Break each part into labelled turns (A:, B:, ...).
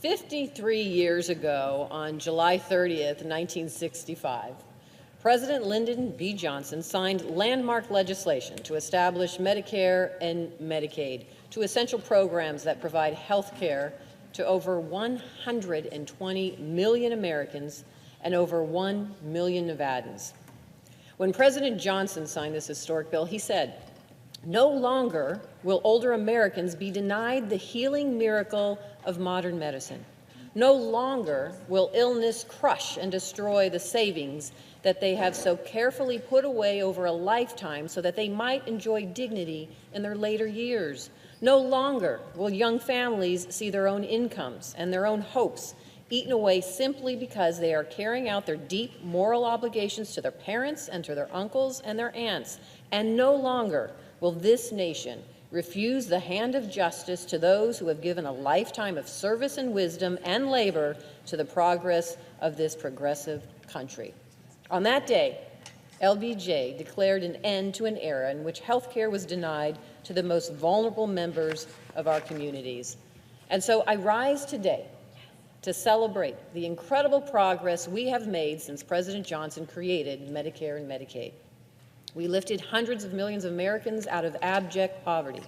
A: 53 years ago, on July 30th, 1965, President Lyndon B. Johnson signed landmark legislation to establish Medicare and Medicaid, two essential programs that provide health care to over 120 million Americans and over 1 million Nevadans. When President Johnson signed this historic bill, he said, "No longer will older Americans be denied the healing miracle of modern medicine. No longer will illness crush and destroy the savings that they have so carefully put away over a lifetime so that they might enjoy dignity in their later years. No longer will young families see their own incomes and their own hopes eaten away simply because they are carrying out their deep moral obligations to their parents and to their uncles and their aunts. And no longer will this nation refuse the hand of justice to those who have given a lifetime of service and wisdom and labor to the progress of this progressive country." On that day, LBJ declared an end to an era in which health care was denied to the most vulnerable members of our communities. And so I rise today to celebrate the incredible progress we have made since President Johnson created Medicare and Medicaid. We lifted hundreds of millions of Americans out of abject poverty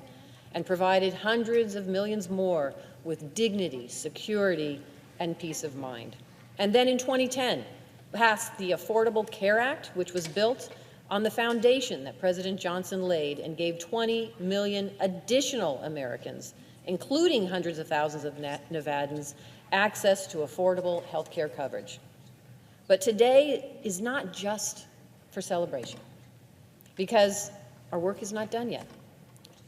A: and provided hundreds of millions more with dignity, security, and peace of mind. And then in 2010, passed the Affordable Care Act, which was built on the foundation that President Johnson laid and gave 20 million additional Americans, including hundreds of thousands of Nevadans, access to affordable health care coverage. But today is not just for celebration, because our work is not done yet.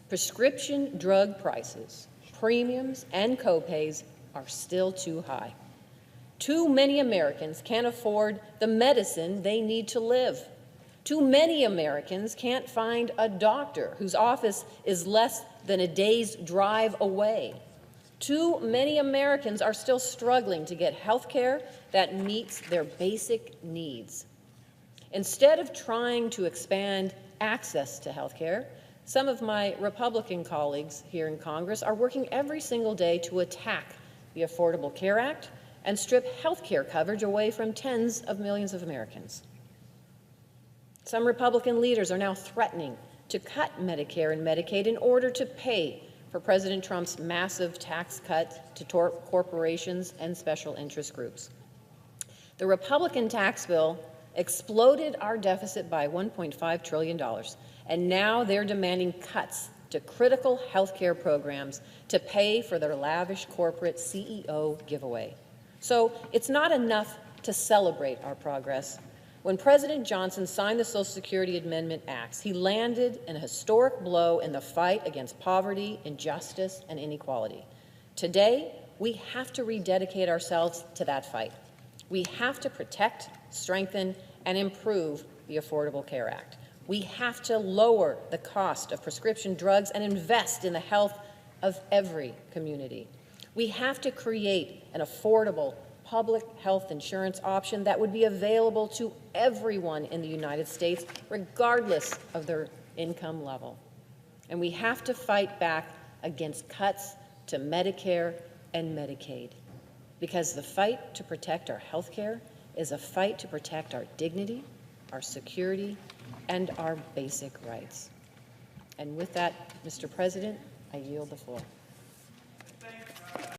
A: Prescription drug prices, premiums, and copays are still too high. Too many Americans can't afford the medicine they need to live. Too many Americans can't find a doctor whose office is less than a day's drive away. Too many Americans are still struggling to get health care that meets their basic needs. Instead of trying to expand access to health care, some of my Republican colleagues here in Congress are working every single day to attack the Affordable Care Act and strip health care coverage away from tens of millions of Americans. Some Republican leaders are now threatening to cut Medicare and Medicaid in order to pay for President Trump's massive tax cut to corporations and special interest groups. The Republican tax bill exploded our deficit by $1.5 trillion, and now they're demanding cuts to critical health care programs to pay for their lavish corporate CEO giveaway. So it's not enough to celebrate our progress. When President Johnson signed the Social Security Amendment Acts, he landed an historic blow in the fight against poverty, injustice, and inequality. Today, we have to rededicate ourselves to that fight. We have to protect, strengthen, and improve the Affordable Care Act. We have to lower the cost of prescription drugs and invest in the health of every community. We have to create an affordable public health insurance option that would be available to everyone in the United States, regardless of their income level. And we have to fight back against cuts to Medicare and Medicaid, because the fight to protect our health care is a fight to protect our dignity, our security, and our basic rights. And with that, Mr. President, I yield the floor.